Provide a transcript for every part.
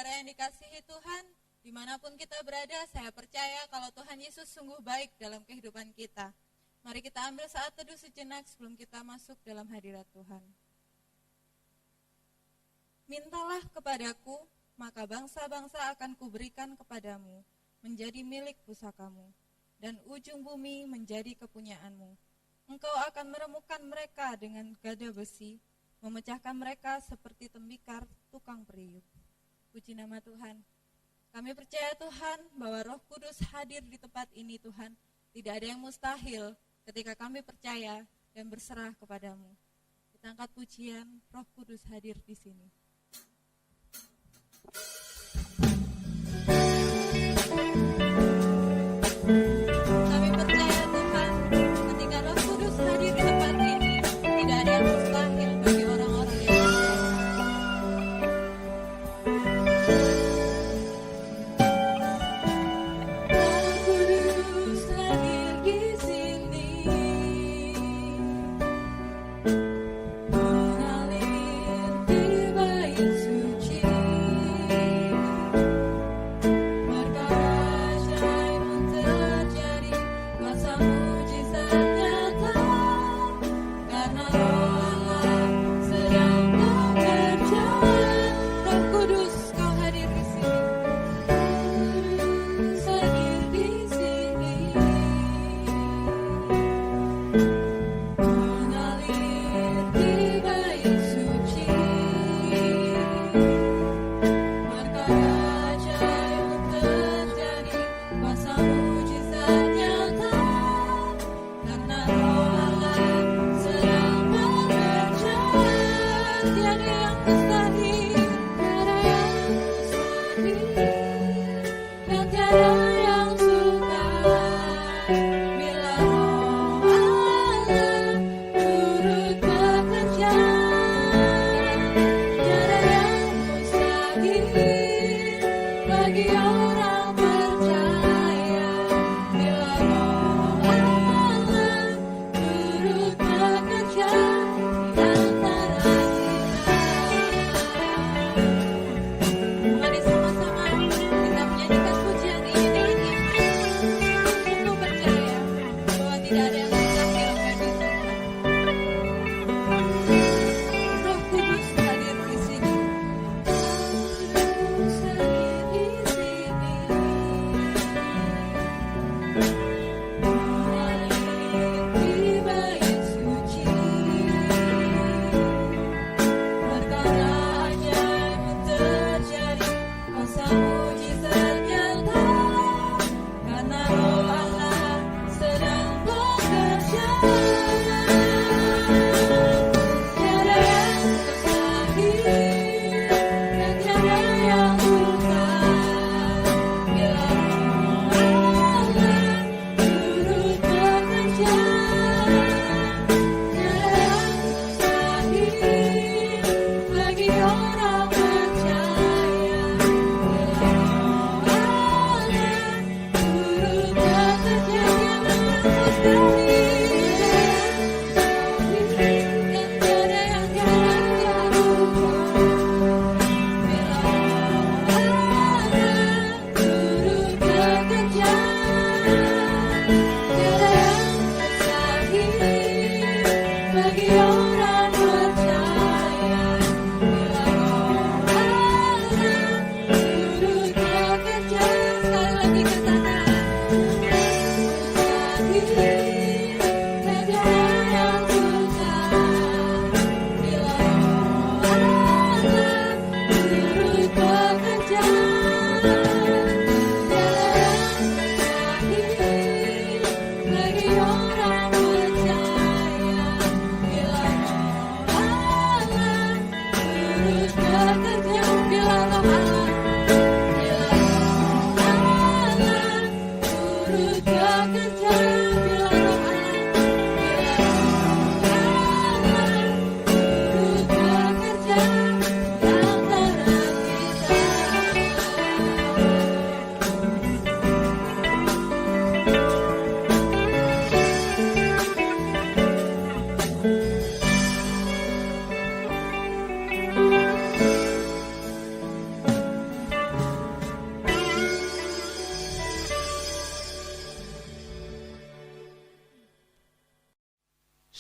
saudara yang dikasihi Tuhan, dimanapun kita berada, saya percaya kalau Tuhan Yesus sungguh baik dalam kehidupan kita. Mari kita ambil saat teduh sejenak sebelum kita masuk dalam hadirat Tuhan. Mintalah kepadaku, maka bangsa-bangsa akan kuberikan kepadamu, menjadi milik pusakamu, dan ujung bumi menjadi kepunyaanmu. Engkau akan meremukkan mereka dengan gada besi, memecahkan mereka seperti tembikar tukang periuk. Puji nama Tuhan. Kami percaya Tuhan bahwa Roh Kudus hadir di tempat ini Tuhan. Tidak ada yang mustahil ketika kami percaya dan berserah kepadamu. Kita angkat pujian, Roh Kudus hadir di sini. Kami percaya Tuhan, ketika Roh Kudus hadir di tempat ini, tidak ada yang mustahil bagi orang-orang yang percaya.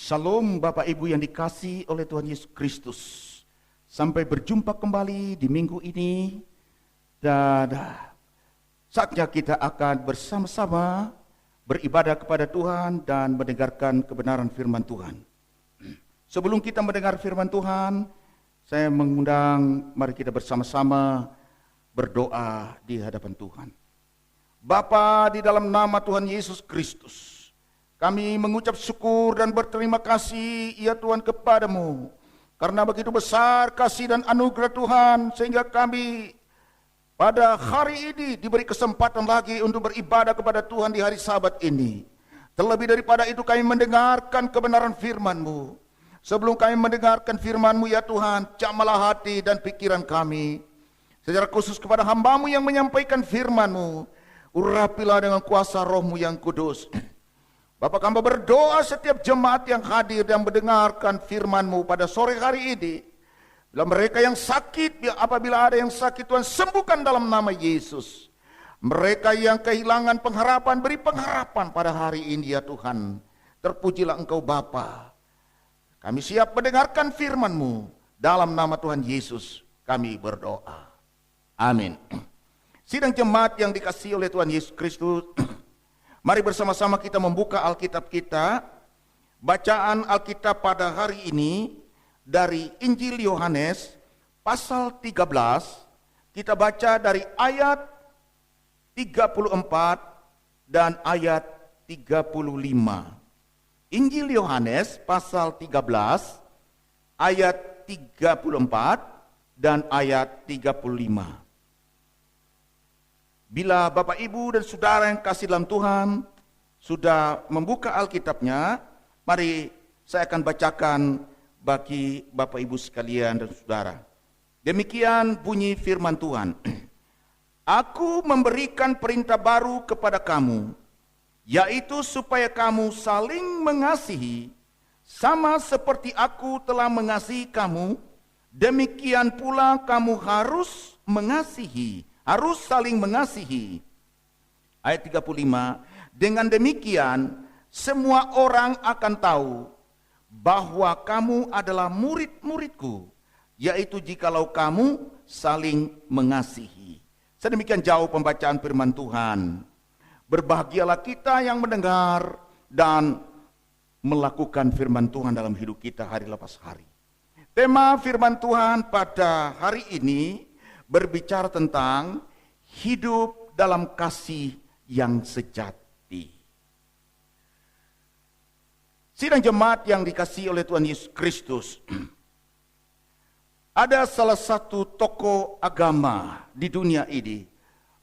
Shalom Bapak Ibu yang dikasihi oleh Tuhan Yesus Kristus. Sampai berjumpa kembali di minggu ini. Dan saatnya kita akan bersama-sama beribadah kepada Tuhan dan mendengarkan kebenaran firman Tuhan. Sebelum kita mendengar firman Tuhan, saya mengundang mari kita bersama-sama berdoa di hadapan Tuhan. Bapa, di dalam nama Tuhan Yesus Kristus, kami mengucap syukur dan berterima kasih ya Tuhan kepadamu. Karena begitu besar kasih dan anugerah Tuhan sehingga kami pada hari ini diberi kesempatan lagi untuk beribadah kepada Tuhan di hari Sabat ini. Terlebih daripada itu kami mendengarkan kebenaran firman-Mu. Sebelum kami mendengarkan firman-Mu ya Tuhan, jamahlah hati dan pikiran kami. Secara khusus kepada hamba-Mu yang menyampaikan firman-Mu, urapilah dengan kuasa Roh-Mu yang kudus. Bapak, kami berdoa setiap jemaat yang hadir dan mendengarkan firman-Mu pada sore hari ini. Bila mereka yang sakit, apabila ada yang sakit, Tuhan sembuhkan dalam nama Yesus. Mereka yang kehilangan pengharapan, beri pengharapan pada hari ini ya Tuhan. Terpujilah Engkau Bapa. Kami siap mendengarkan firman-Mu. Dalam nama Tuhan Yesus kami berdoa. Amin. Sidang jemaat yang dikasihi oleh Tuhan Yesus Kristus, mari bersama-sama kita membuka Alkitab kita. Bacaan Alkitab pada hari ini dari Injil Yohanes pasal 13. Kita baca dari ayat 34 dan ayat 35. Injil Yohanes pasal 13 ayat 34 dan ayat 35. Bila Bapak Ibu dan Saudara yang kasih dalam Tuhan sudah membuka Alkitabnya, mari saya akan bacakan bagi Bapak Ibu sekalian dan Saudara. Demikian bunyi firman Tuhan. Aku memberikan perintah baru kepada kamu, yaitu supaya kamu saling mengasihi, sama seperti aku telah mengasihi kamu, demikian pula kamu harus mengasihi. Harus saling mengasihi. Ayat 35, dengan demikian semua orang akan tahu bahwa kamu adalah murid-muridku, yaitu jikalau kamu saling mengasihi. Sedemikian jauh pembacaan firman Tuhan. Berbahagialah kita yang mendengar dan melakukan firman Tuhan dalam hidup kita hari lepas hari. Tema firman Tuhan pada hari ini berbicara tentang hidup dalam kasih yang sejati. Sidang jemaat yang dikasihi oleh Tuhan Yesus Kristus, ada salah satu tokoh agama di dunia ini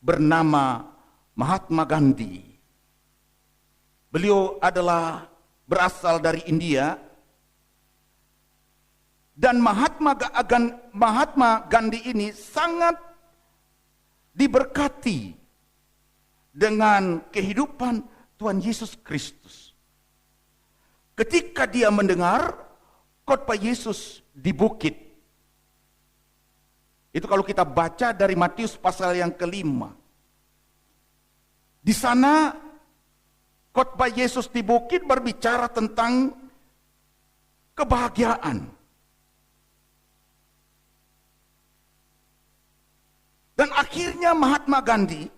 bernama Mahatma Gandhi. Beliau adalah berasal dari India. Dan Mahatma Gandhi ini sangat diberkati dengan kehidupan Tuhan Yesus Kristus. Ketika dia mendengar khotbah Yesus di bukit. Itu kalau kita baca dari Matius pasal yang ke-5. Di sana khotbah Yesus di bukit berbicara tentang kebahagiaan. Dan akhirnya Mahatma Gandhi,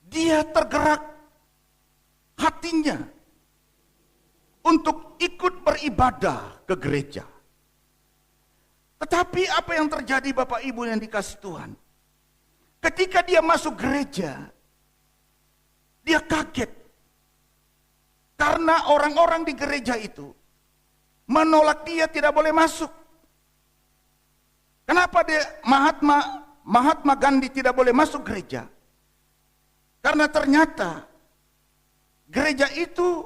dia tergerak hatinya untuk ikut beribadah ke gereja. Tetapi apa yang terjadi Bapak Ibu yang dikasihi Tuhan? Ketika dia masuk gereja, dia kaget. Karena orang-orang di gereja itu menolak dia tidak boleh masuk. Kenapa Mahatma Gandhi tidak boleh masuk gereja? Karena ternyata gereja itu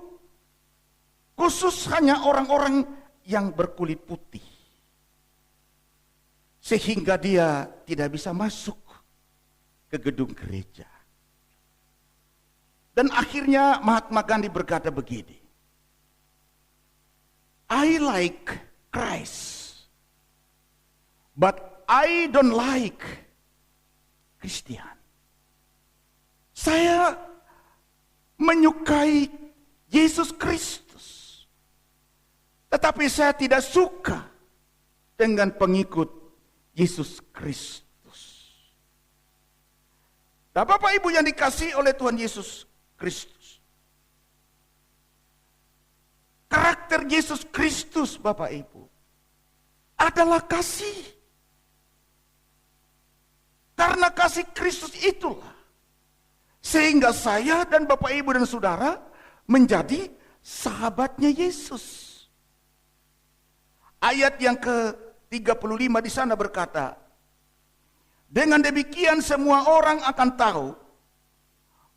khusus hanya orang-orang yang berkulit putih. Sehingga dia tidak bisa masuk ke gedung gereja. Dan akhirnya Mahatma Gandhi berkata begini, I like Christ, but I don't like Christian. Saya menyukai Yesus Kristus, Tetapi saya tidak suka dengan pengikut Yesus Kristus. Nah, Bapak Ibu yang dikasihi oleh Tuhan Yesus Kristus. Karakter Yesus Kristus, Bapak Ibu, adalah kasih. Karena kasih Kristus itulah sehingga saya dan Bapak Ibu dan Saudara menjadi sahabatnya Yesus. Ayat yang ke-35 di sana berkata, dengan demikian semua orang akan tahu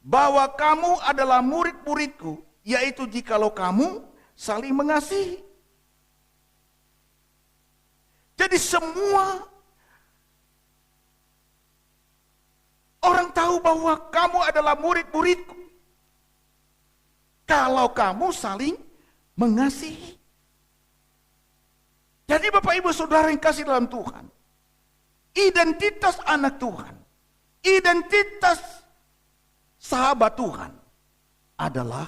bahwa kamu adalah murid-muridku, yaitu jikalau kamu saling mengasihi. Jadi semua orang tahu bahwa kamu adalah murid-muridku kalau kamu saling mengasihi. Jadi Bapak Ibu Saudara yang kasih dalam Tuhan, identitas anak Tuhan, identitas sahabat Tuhan adalah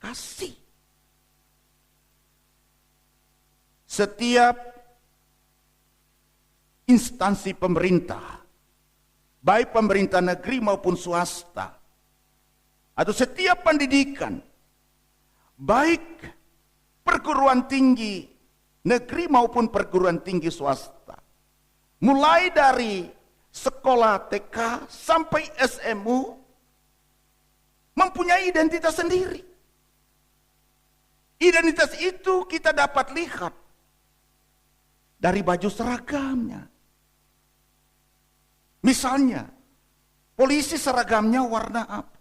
kasih. Setiap instansi pemerintah, baik pemerintah negeri maupun swasta, atau setiap pendidikan, baik perguruan tinggi negeri maupun perguruan tinggi swasta, mulai dari sekolah TK sampai SMU, mempunyai identitas sendiri. Identitas itu kita dapat lihat dari baju seragamnya. Misalnya, polisi seragamnya warna apa?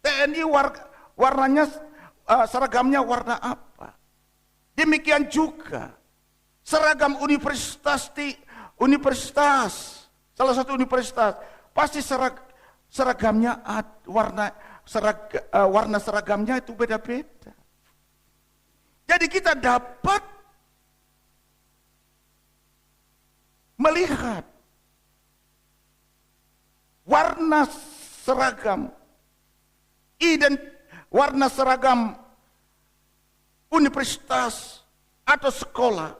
TNI warnanya seragamnya warna apa? Demikian juga seragam universitas, salah satu universitas pasti seragamnya warna seragamnya itu beda-beda. Jadi kita dapat melihat warna seragam warna seragam universitas atau sekolah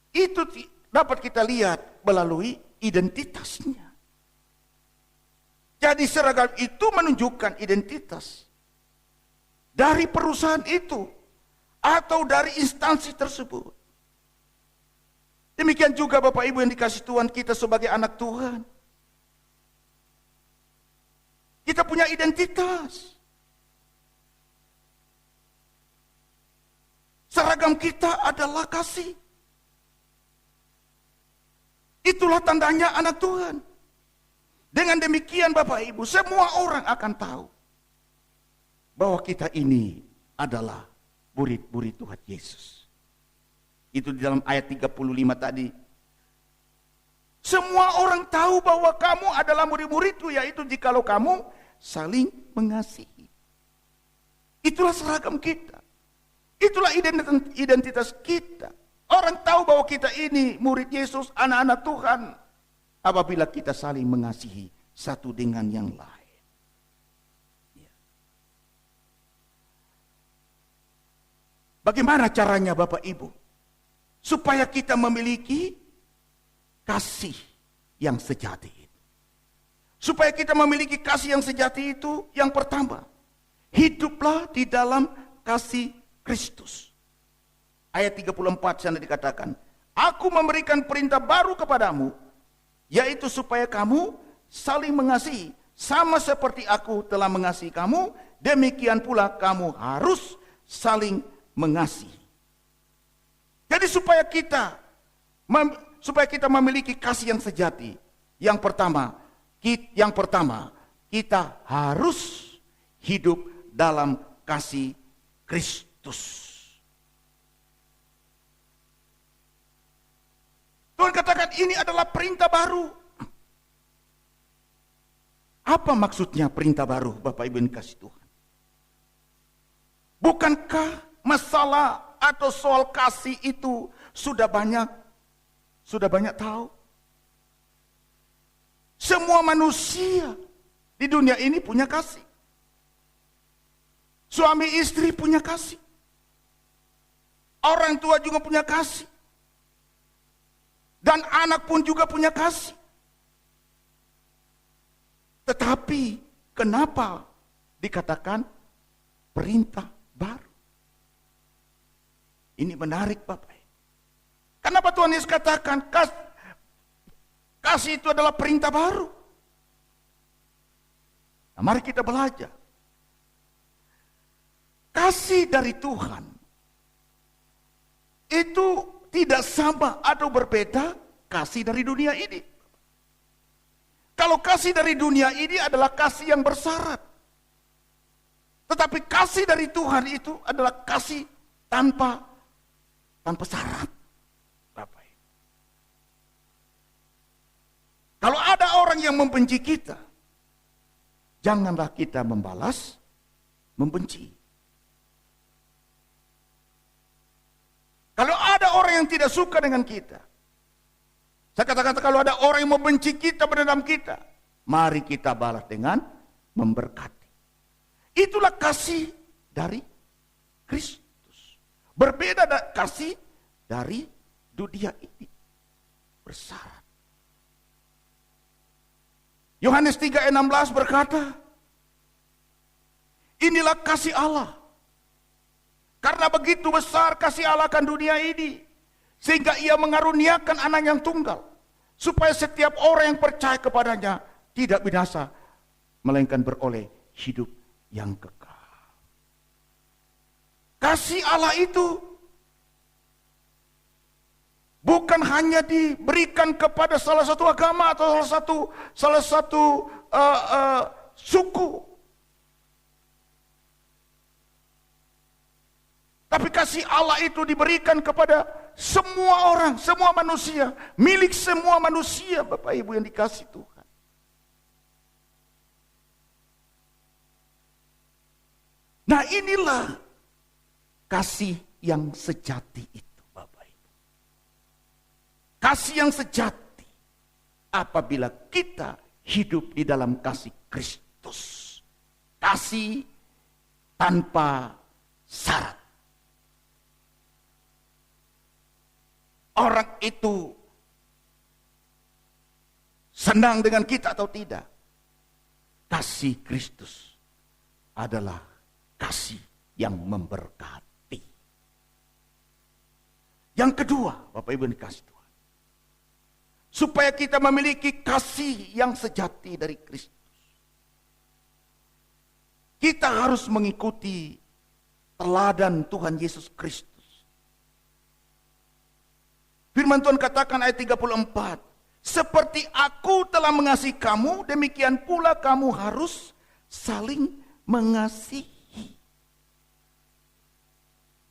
itu dapat kita lihat melalui identitasnya. Jadi seragam itu menunjukkan identitas dari perusahaan itu atau dari instansi tersebut. Demikian juga Bapak Ibu yang dikasih Tuhan, kita sebagai anak Tuhan, kita punya identitas. Seragam kita adalah kasih. Itulah tandanya anak Tuhan. Dengan demikian Bapak Ibu, semua orang akan tahu bahwa kita ini adalah murid-murid Tuhan Yesus. Itu di dalam ayat 35 tadi. Semua orang tahu bahwa kamu adalah murid-muridku, yaitu jikalau kamu saling mengasihi. Itulah seragam kita. Itulah identitas kita. Orang tahu bahwa kita ini murid Yesus, anak-anak Tuhan, apabila kita saling mengasihi satu dengan yang lain. Bagaimana caranya Bapak Ibu? Supaya kita memiliki kasih yang sejati. Supaya kita memiliki kasih yang sejati itu, yang pertama, hiduplah di dalam kasih Kristus. Ayat 34 sana dikatakan, aku memberikan perintah baru kepadamu, yaitu supaya kamu saling mengasihi, sama seperti aku telah mengasihi kamu, demikian pula kamu harus saling mengasihi. Jadi supaya kita memiliki kasih yang sejati, yang pertama kita harus hidup dalam kasih Kristus. Tuhan katakan ini adalah perintah baru. Apa maksudnya perintah baru, Bapak Ibu yang dikasih Tuhan? Bukankah masalah atau soal kasih itu sudah banyak tahu? Semua manusia di dunia ini punya kasih. Suami istri punya kasih. Orang tua juga punya kasih. Dan anak pun juga punya kasih. Tetapi kenapa dikatakan perintah baru? Ini menarik Bapak. Kenapa Tuhan Yesus katakan kasih itu adalah perintah baru? Nah, mari kita belajar. Kasih dari Tuhan itu tidak sama atau berbeda kasih dari dunia ini. Kalau kasih dari dunia ini adalah kasih yang bersyarat. Tetapi kasih dari Tuhan itu adalah kasih tanpa syarat. Bapak. Kalau ada orang yang membenci kita, janganlah kita membalas membenci. Kalau ada orang yang tidak suka dengan kita, saya katakan kalau ada orang yang membenci kita, mendendam kita, mari kita balas dengan memberkati. Itulah kasih dari Kristus. Berbeda kasih dari dunia ini. Bersyarat. Yohanes 3:16 berkata, inilah kasih Allah. Karena begitu besar kasih Allah akan dunia ini, sehingga ia mengaruniakan anak yang tunggal, supaya setiap orang yang percaya kepadanya tidak binasa, melainkan beroleh hidup yang kekal. Kasih Allah itu bukan hanya diberikan kepada salah satu agama atau salah satu suku. Tapi kasih Allah itu diberikan kepada semua orang, semua manusia, milik semua manusia, Bapak Ibu yang dikasih Tuhan. Nah, inilah kasih yang sejati itu, Bapak Ibu. Kasih yang sejati apabila kita hidup di dalam kasih Kristus. Kasih tanpa syarat. Orang itu senang dengan kita atau tidak, kasih Kristus adalah kasih yang memberkati. Yang kedua, Bapak Ibu dikasih Tuhan, supaya kita memiliki kasih yang sejati dari Kristus, kita harus mengikuti teladan Tuhan Yesus Kristus. Firman Tuhan katakan ayat 34, seperti aku telah mengasihi kamu, demikian pula kamu harus saling mengasihi.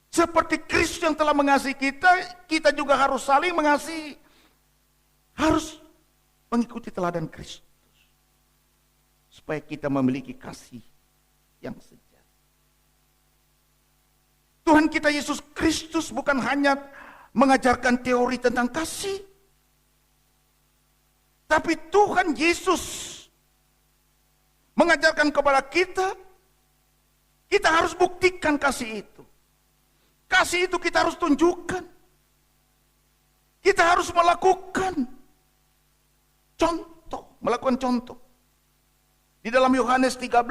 Seperti Kristus yang telah mengasihi kita, kita juga harus saling mengasihi. Harus mengikuti teladan Kristus. Supaya kita memiliki kasih yang sejati. Tuhan kita Yesus Kristus bukan hanya mengajarkan teori tentang kasih, tapi Tuhan Yesus mengajarkan kepada kita, kita harus buktikan kasih itu. Kasih itu kita harus tunjukkan. Kita harus melakukan contoh. Di dalam Yohanes 13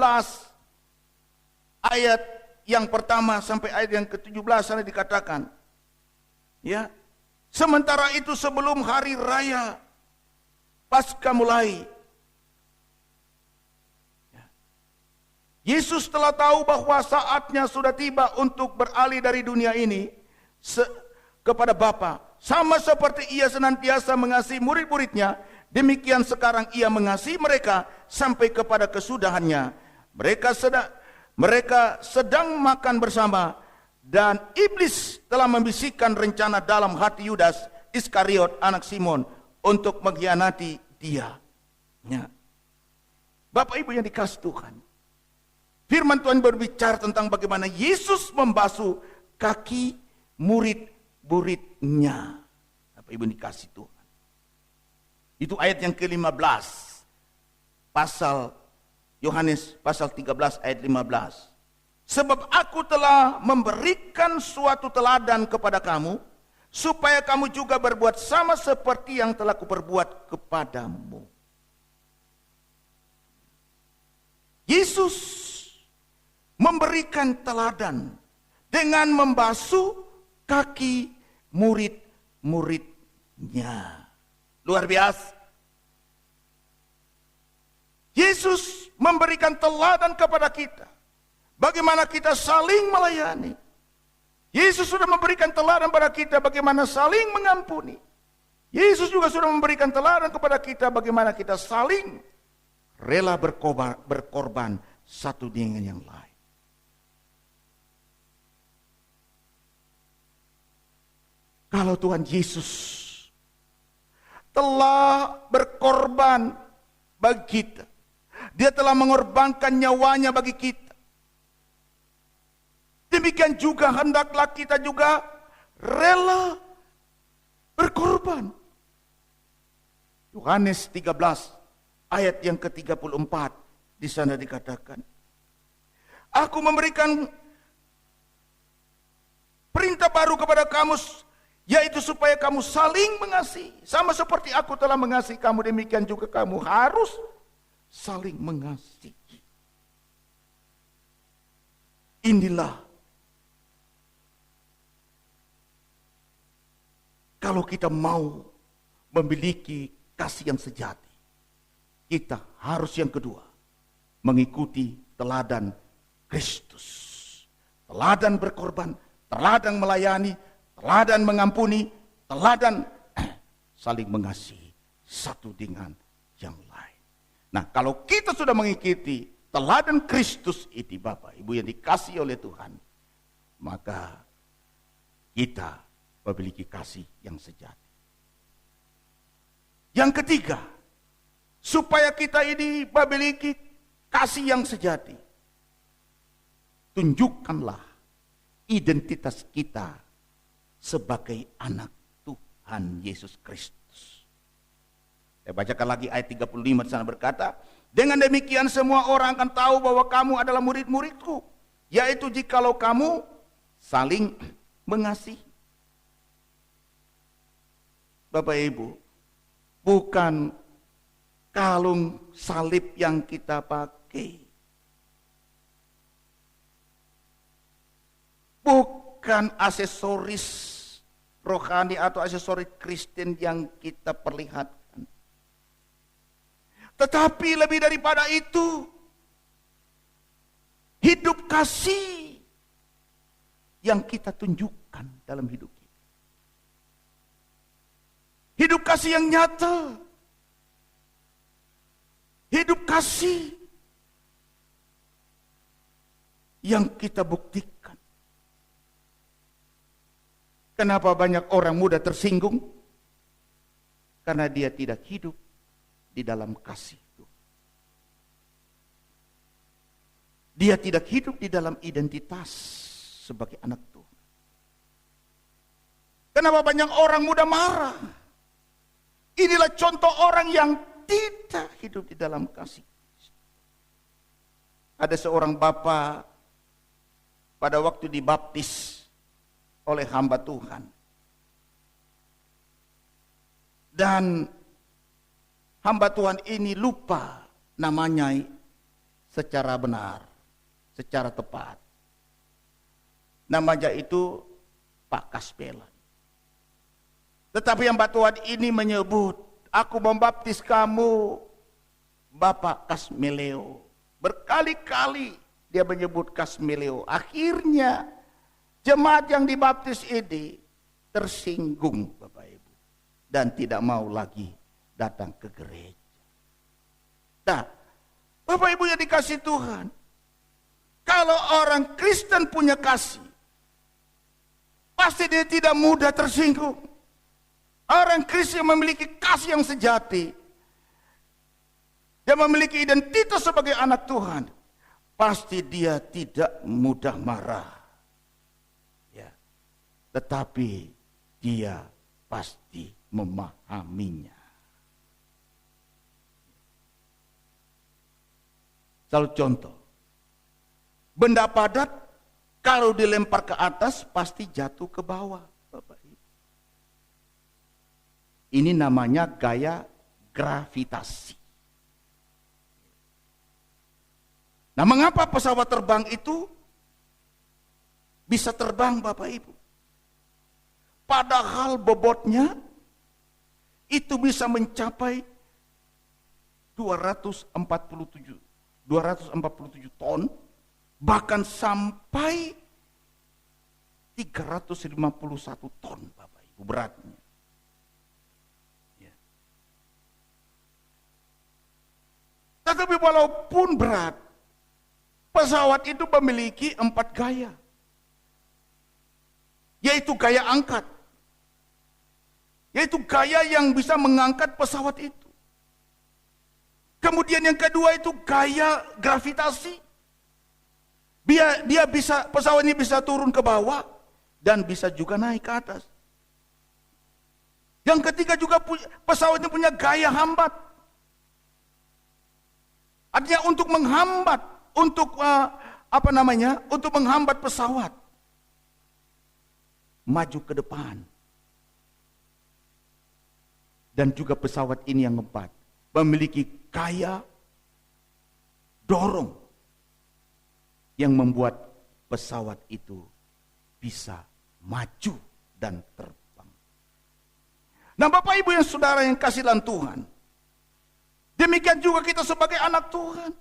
ayat yang pertama sampai ayat yang ke-17 sana dikatakan, ya, sementara itu sebelum hari raya Paskah mulai, Yesus telah tahu bahwa saatnya sudah tiba untuk beralih dari dunia ini kepada Bapa. Sama seperti ia senantiasa mengasihi murid-muridnya, demikian sekarang ia mengasihi mereka sampai kepada kesudahannya. Mereka sedang makan bersama, dan iblis telah membisikkan rencana dalam hati Yudas Iskariot anak Simon untuk mengkhianati dia. Ya. Bapak Ibu yang dikasihi Tuhan, firman Tuhan berbicara tentang bagaimana Yesus membasuh kaki murid-muridnya. Bapak Ibu dikasihi Tuhan. Itu ayat yang ke-15. Pasal Yohanes pasal 13 ayat 15. Sebab aku telah memberikan suatu teladan kepada kamu, supaya kamu juga berbuat sama seperti yang telah kuperbuat kepadamu. Yesus memberikan teladan dengan membasuh kaki murid-muridnya. Luar biasa. Yesus memberikan teladan kepada kita. Bagaimana kita saling melayani. Yesus sudah memberikan teladan kepada kita bagaimana saling mengampuni. Yesus juga sudah memberikan teladan kepada kita bagaimana kita saling rela berkorban satu dengan yang lain. Kalau Tuhan Yesus telah berkorban bagi kita, Dia telah mengorbankan nyawanya bagi kita. Demikian juga hendaklah kita juga rela berkorban. Yohanes 13 ayat yang ke-34 di sana dikatakan, aku memberikan perintah baru kepada kamu, yaitu supaya kamu saling mengasihi. Sama seperti aku telah mengasihi kamu, demikian juga kamu harus saling mengasihi. Inilah kalau kita mau memiliki kasih yang sejati, kita harus yang kedua, mengikuti teladan Kristus. Teladan berkorban, teladan melayani, teladan mengampuni, teladan saling mengasihi satu dengan yang lain. Nah, kalau kita sudah mengikuti teladan Kristus ini, Bapak Ibu yang dikasihi oleh Tuhan, maka kita memiliki kasih yang sejati. Yang ketiga, supaya kita ini memiliki kasih yang sejati, tunjukkanlah identitas kita sebagai anak Tuhan Yesus Kristus. Saya bacakan lagi ayat 35 di sana berkata, dengan demikian semua orang akan tahu bahwa kamu adalah murid-muridku, yaitu jikalau kamu saling mengasihi. Bapak Ibu, bukan kalung salib yang kita pakai, bukan aksesoris rohani atau aksesoris Kristen yang kita perlihatkan, tetapi lebih daripada itu, hidup kasih yang kita tunjukkan dalam hidup kita. Hidup kasih yang nyata. Hidup kasih yang kita buktikan. Kenapa banyak orang mudah tersinggung? Karena dia tidak hidup di dalam kasih itu. Dia tidak hidup di dalam identitas sebagai anak Tuhan. Kenapa banyak orang mudah marah? Inilah contoh orang yang tidak hidup di dalam kasih. Ada seorang bapak pada waktu dibaptis oleh hamba Tuhan. Dan hamba Tuhan ini lupa namanya secara benar, secara tepat. Namanya itu Pak Kaspelan. Tetapi hamba Tuhan ini menyebut, aku membaptis kamu Bapak Kasmeleo. Berkali-kali dia menyebut Kasmeleo. Akhirnya jemaat yang dibaptis ini tersinggung, Bapak Ibu, dan tidak mau lagi datang ke gereja. Nah, Bapak Ibu yang dikasih Tuhan, kalau orang Kristen punya kasih, pasti dia tidak mudah tersinggung. Orang Kristen memiliki kasih yang sejati, dia memiliki identitas sebagai anak Tuhan, pasti dia tidak mudah marah. Ya. Tetapi dia pasti memahaminya. Satu contoh, Benda padat kalau dilempar ke atas pasti jatuh ke bawah, Bapak Ibu. Ini namanya gaya gravitasi. Nah, mengapa pesawat terbang itu bisa terbang, Bapak Ibu? Padahal bobotnya itu bisa mencapai 247 ton, bahkan sampai 351 ton, Bapak Ibu, beratnya. Ya. Tetapi walaupun berat, pesawat itu memiliki 4 gaya, yaitu gaya angkat, yaitu gaya yang bisa mengangkat pesawat itu. Kemudian yang kedua itu gaya gravitasi. Dia bisa, pesawat ini bisa turun ke bawah dan bisa juga naik ke atas. Yang ketiga juga pesawat ini punya gaya hambat. Artinya untuk menghambat, untuk untuk menghambat pesawat maju ke depan. Dan juga pesawat ini yang keempat, memiliki gaya dorong yang membuat pesawat itu bisa maju dan terbang. Nah, Bapak Ibu yang saudara yang kasih dalam Tuhan, demikian juga kita sebagai anak Tuhan.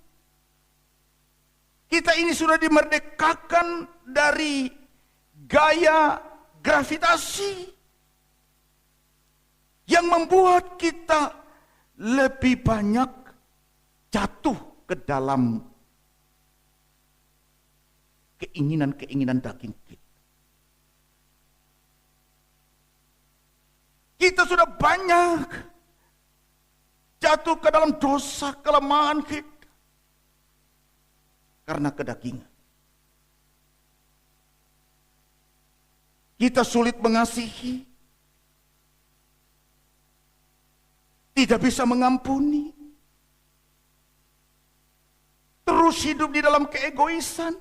Kita ini sudah dimerdekakan dari gaya gravitasi yang membuat kita lebih banyak jatuh ke dalam keinginan-keinginan daging kita. Kita sudah banyak jatuh ke dalam dosa, kelemahan kita karena kedagingan. Kita sulit mengasihi, tidak bisa mengampuni, terus hidup di dalam keegoisan.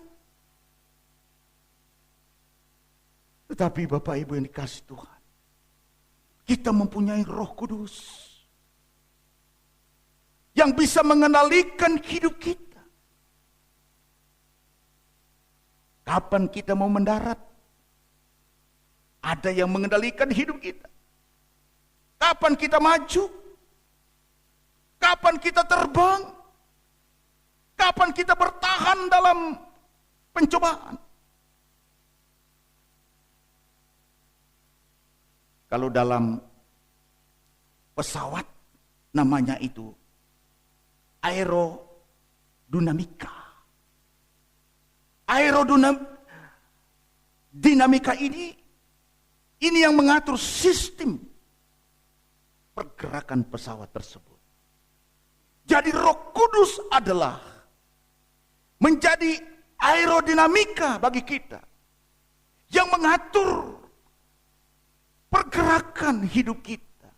Tetapi Bapak Ibu yang dikasih Tuhan, kita mempunyai Roh Kudus yang bisa mengendalikan hidup kita. Kapan kita mau mendarat, ada yang mengendalikan hidup kita. Kapan kita maju, kapan kita terbang, kapan kita bertahan dalam pencobaan. Kalau dalam pesawat namanya itu aerodinamika. Aerodinamika ini yang mengatur sistem pergerakan pesawat tersebut. Jadi Roh Kudus adalah menjadi aerodinamika bagi kita yang mengatur pergerakan hidup kita,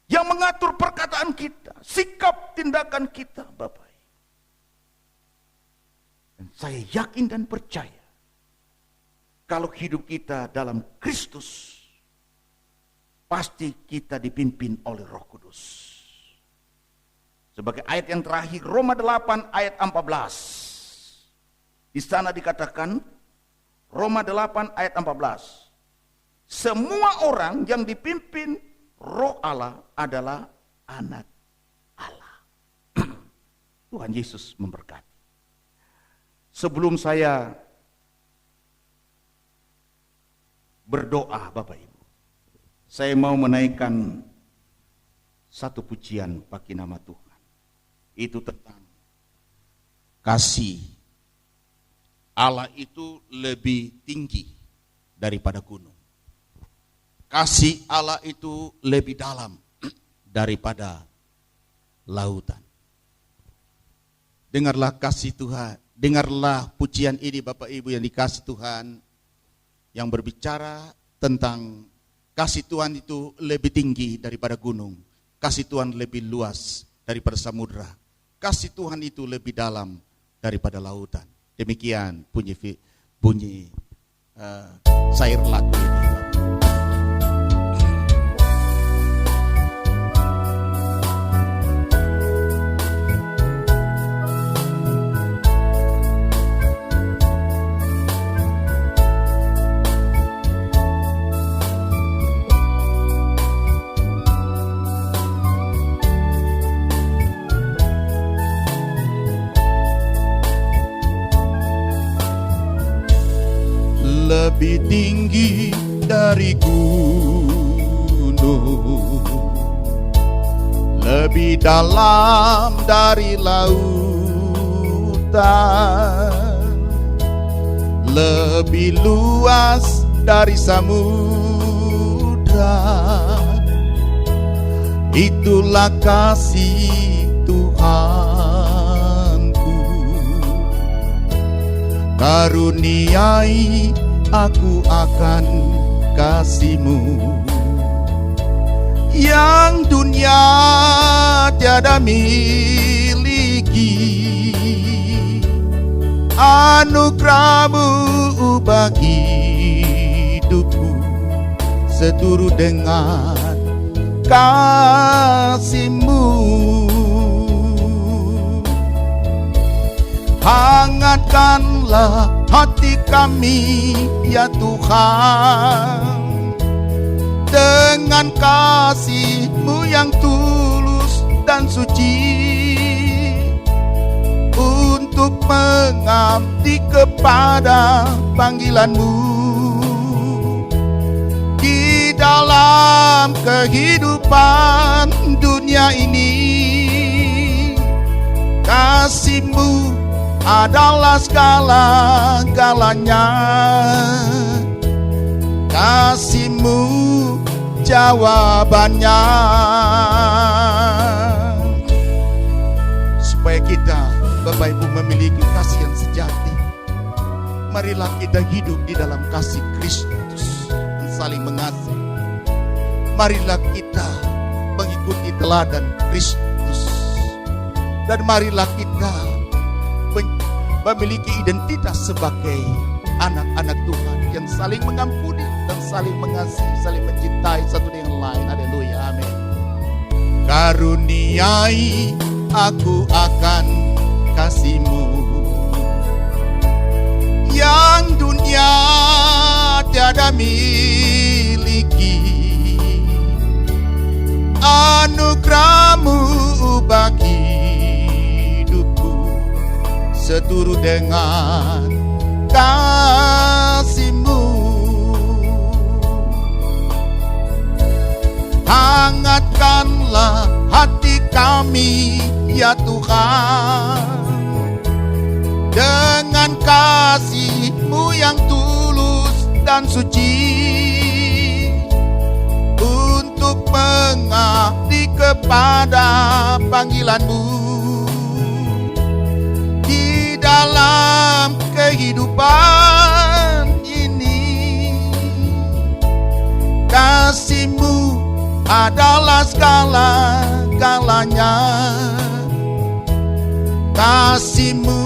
yang mengatur perkataan kita, sikap tindakan kita, Bapak. Dan saya yakin dan percaya kalau hidup kita dalam Kristus, pasti kita dipimpin oleh Roh Kudus. Sebagai ayat yang terakhir, Roma 8 ayat 14. Di sana dikatakan, Roma 8 ayat 14. Semua orang yang dipimpin Roh Allah adalah anak Allah. Tuhan Yesus memberkati. Sebelum saya berdoa, Bapak Ibu, saya mau menaikkan satu pujian bagi nama Tuhan. Itu tentang kasih Allah itu lebih tinggi daripada gunung. Kasih Allah itu lebih dalam daripada lautan. Dengarlah kasih Tuhan, dengarlah pujian ini Bapak Ibu yang dikasih Tuhan, yang berbicara tentang kasih Tuhan itu lebih tinggi daripada gunung. Kasih Tuhan lebih luas daripada samudra. Kasih Tuhan itu lebih dalam daripada lautan. Demikian bunyi syair lagu ini. Lebih tinggi dari gunung, lebih dalam dari lautan, lebih luas dari samudra. Itulah kasih Tuhanku, karuniai aku akan kasih-Mu yang dunia tiada miliki. Anugerah-Mu bagi hidupku seturut dengan kasih-Mu. Hangatkanlah hati kami ya Tuhan, dengan kasih-Mu yang tulus dan suci, untuk mengabdi kepada panggilan-Mu di dalam kehidupan dunia ini. Kasih-Mu adalah segala-galanya, kasih-Mu jawabannya. Supaya kita, Bapak Ibu, memiliki kasih yang sejati, marilah kita hidup di dalam kasih Kristus dan saling mengasihi. Marilah kita mengikuti teladan Kristus, dan marilah kita memiliki identitas sebagai anak-anak Tuhan yang saling mengampuni dan saling mengasihi, saling mencintai satu dengan lain. Haleluya, amin. Karuniai aku akan kasih-Mu yang dunia tiada miliki. Anugerah-Mu bagi seturut dengan kasih-Mu. Hangatkanlah hati kami ya Tuhan, dengan kasih-Mu yang tulus dan suci, untuk mengabdi kepada panggilan-Mu dalam kehidupan ini. Kasih-Mu adalah segala-galanya, kasih-Mu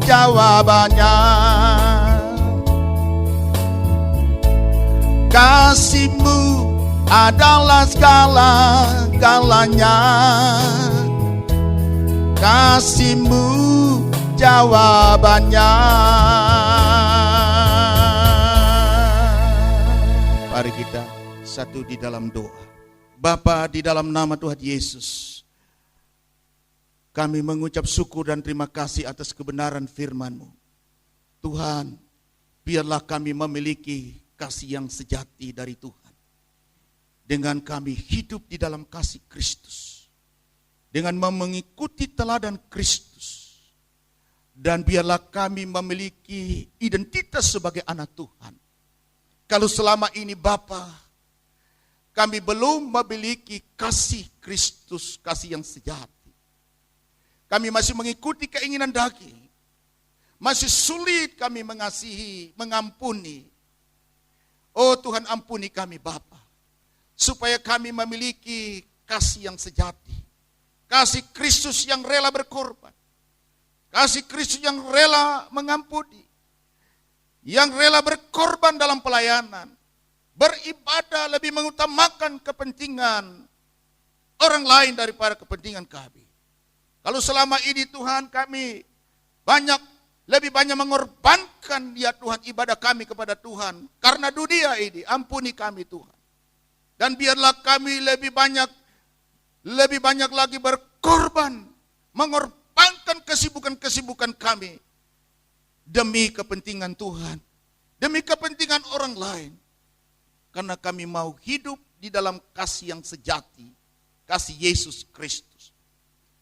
jawabannya. Kasih-Mu adalah segala-galanya, kasih-Mu jawabannya. Mari kita satu di dalam doa. Bapa, di dalam nama Tuhan Yesus, kami mengucap syukur dan terima kasih atas kebenaran firman-Mu. Tuhan, biarlah kami memiliki kasih yang sejati dari Tuhan, dengan kami hidup di dalam kasih Kristus, dengan mengikuti teladan Kristus. Dan biarlah kami memiliki identitas sebagai anak Tuhan. Kalau selama ini Bapa, kami belum memiliki kasih Kristus, kasih yang sejati, kami masih mengikuti keinginan daging, masih sulit kami mengasihi, mengampuni. Oh Tuhan, ampuni kami Bapa, supaya kami memiliki kasih yang sejati, kasih Kristus yang rela berkorban, Kasih Kristus yang rela mengampuni, yang rela berkorban dalam pelayanan, beribadah lebih mengutamakan kepentingan orang lain daripada kepentingan kami. Kalau selama ini Tuhan kami lebih banyak mengorbankan ya Tuhan ibadah kami kepada Tuhan karena dunia ini, ampuni kami Tuhan. Dan biarlah kami lebih banyak lagi berkorban, mengorbankan kesibukan-kesibukan kami demi kepentingan Tuhan, demi kepentingan orang lain. Karena kami mau hidup di dalam kasih yang sejati, kasih Yesus Kristus.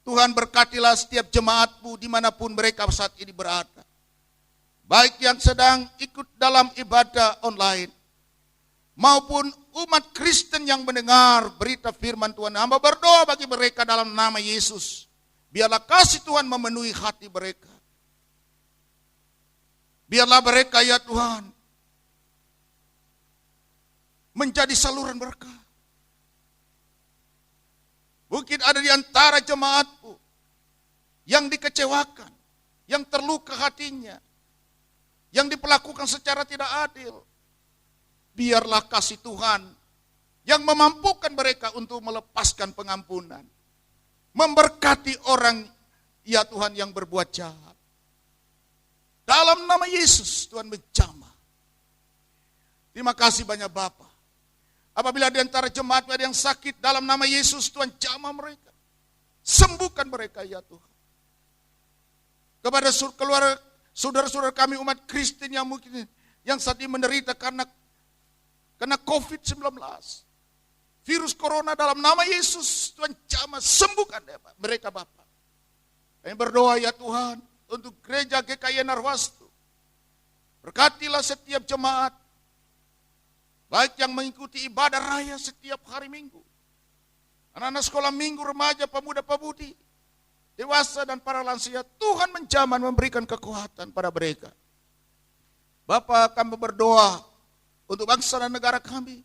Tuhan berkatilah setiap jemaat-Mu dimanapun mereka saat ini berada. Baik yang sedang ikut dalam ibadah online, maupun umat Kristen yang mendengar berita firman Tuhan. Hamba berdoa bagi mereka dalam nama Yesus. Biarlah kasih Tuhan memenuhi hati mereka. Biarlah mereka ya Tuhan menjadi saluran berkah. Mungkin ada di antara jemaat-Mu yang dikecewakan, yang terluka hatinya, yang diperlakukan secara tidak adil. Biarlah kasih Tuhan yang memampukan mereka untuk melepaskan pengampunan. Memberkati orang ya Tuhan yang berbuat jahat. Dalam nama Yesus Tuhan menjamah. Terima kasih banyak Bapa. Apabila di antara jemaat ada yang sakit, dalam nama Yesus Tuhan jamah mereka. Sembuhkan mereka ya Tuhan. Kepada keluarga saudara-saudara kami umat Kristen yang mungkin yang saat ini menderita karena COVID-19. Virus corona dalam nama Yesus Tuhan jamah, sembuhkan mereka Bapa. Kami berdoa ya Tuhan untuk gereja GKI Narwastu. Berkatilah setiap jemaat, baik yang mengikuti ibadah raya setiap hari Minggu, anak-anak sekolah minggu, remaja, pemuda-pemudi, dewasa dan para lansia. Tuhan menjaman memberikan kekuatan pada mereka. Bapa, kami berdoa untuk bangsa dan negara kami,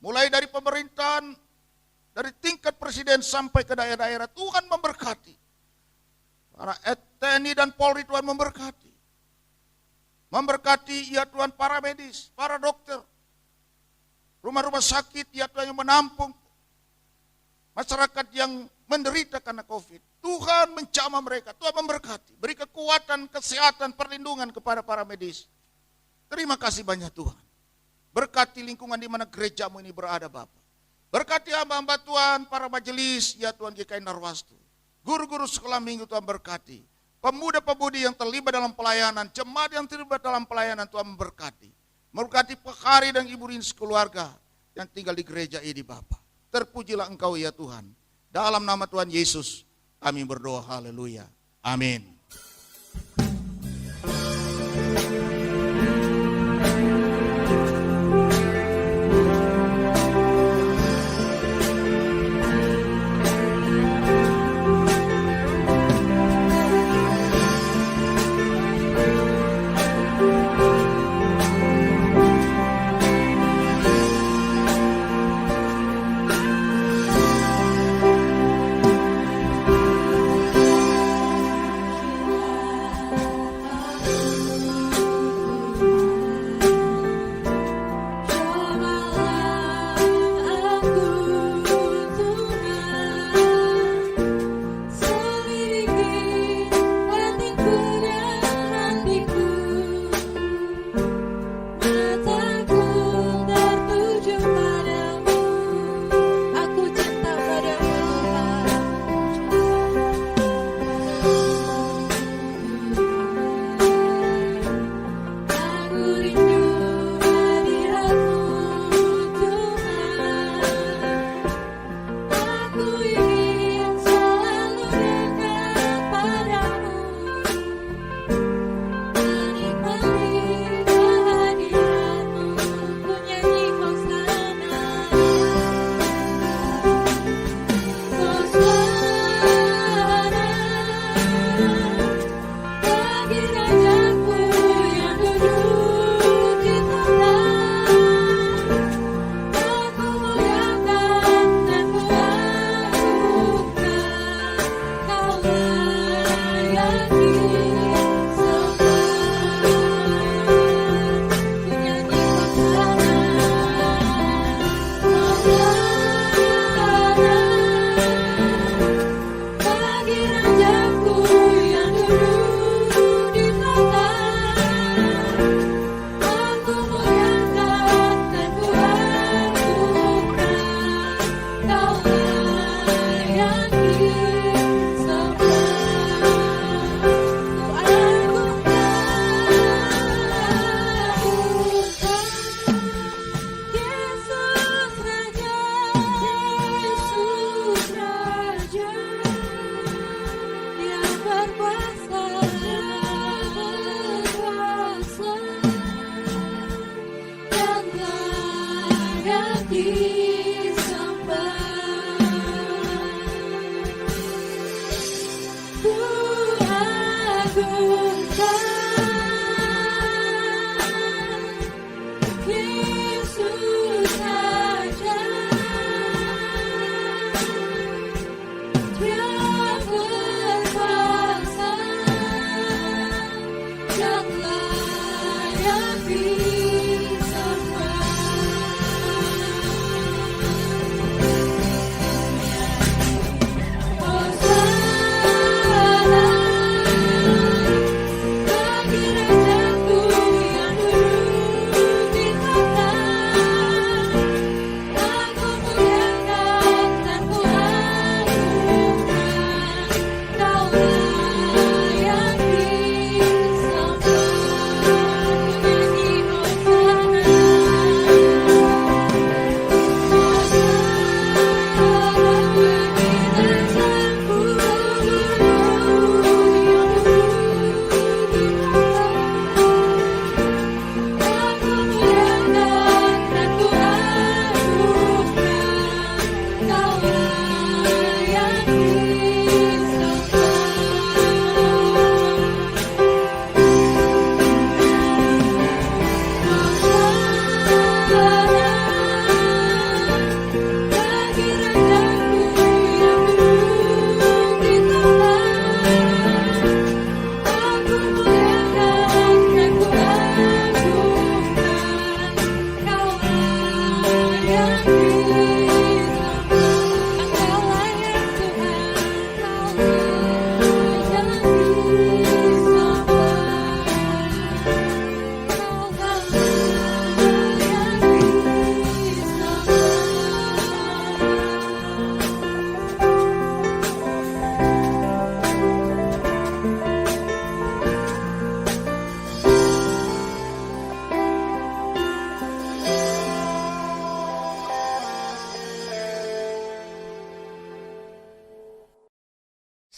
mulai dari pemerintahan, dari tingkat presiden sampai ke daerah-daerah. Tuhan memberkati. Para TNI dan Polri Tuhan memberkati. Memberkati ya Tuhan para medis, para dokter, rumah-rumah sakit ya Tuhan yang menampung masyarakat yang menderita karena COVID. Tuhan menjamah mereka, Tuhan memberkati. Beri kekuatan, kesehatan, perlindungan kepada para medis. Terima kasih banyak Tuhan. Berkati lingkungan di mana gerejamu ini berada Bapak. Berkati hamba-hamba Tuhan, para majelis, ya Tuhan GKI Narwastu. Guru-guru sekolah minggu Tuhan berkati. Pemuda-pemudi yang terlibat dalam pelayanan, jemaat yang terlibat dalam pelayanan Tuhan memberkati. Memberkati Pak dan Ibu Rin sekeluarga yang tinggal di gereja ini Bapak. Terpujilah Engkau ya Tuhan. Dalam nama Tuhan Yesus kami berdoa, haleluya. Amin.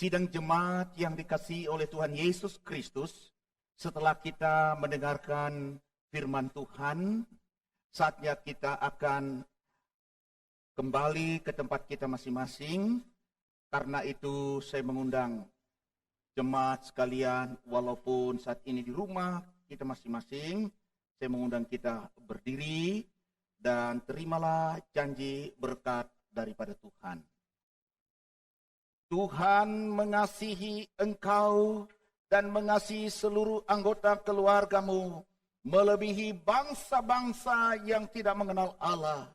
Sidang jemaat yang dikasihi oleh Tuhan Yesus Kristus, setelah kita mendengarkan firman Tuhan, saatnya kita akan kembali ke tempat kita masing-masing. Karena itu saya mengundang jemaat sekalian, walaupun saat ini di rumah kita masing-masing, saya mengundang kita berdiri dan terimalah janji berkat daripada Tuhan. Tuhan mengasihi engkau dan mengasihi seluruh anggota keluargamu, melebihi bangsa-bangsa yang tidak mengenal Allah.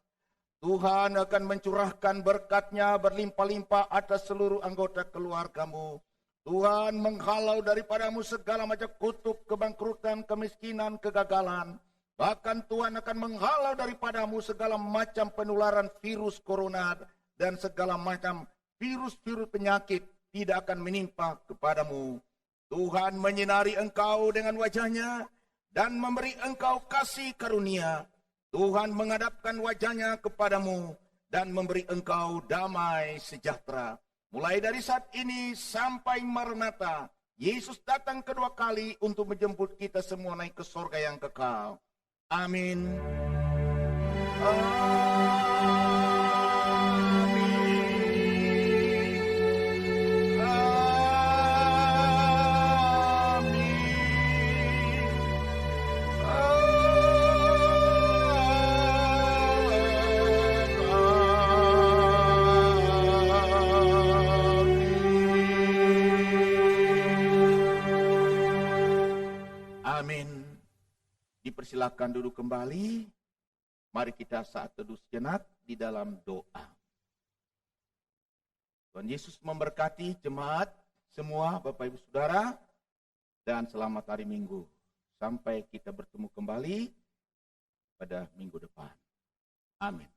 Tuhan akan mencurahkan berkat-Nya berlimpah-limpah atas seluruh anggota keluargamu. Tuhan menghalau daripadamu segala macam kutuk, kebangkrutan, kemiskinan, kegagalan. Bahkan Tuhan akan menghalau daripadamu segala macam penularan virus corona dan segala macam virus-virus penyakit tidak akan menimpa kepadamu. Tuhan menyinari engkau dengan wajah-Nya dan memberi engkau kasih karunia. Tuhan menghadapkan wajah-Nya kepadamu dan memberi engkau damai sejahtera. Mulai dari saat ini sampai Maranatha, Yesus datang kedua kali untuk menjemput kita semua naik ke surga yang kekal. Amin. Dipersilakan duduk kembali. Mari kita saat teduh sejenak di dalam doa. Tuhan Yesus memberkati jemaat semua, Bapak Ibu Saudara, dan selamat hari Minggu. Sampai kita bertemu kembali pada minggu depan. Amin.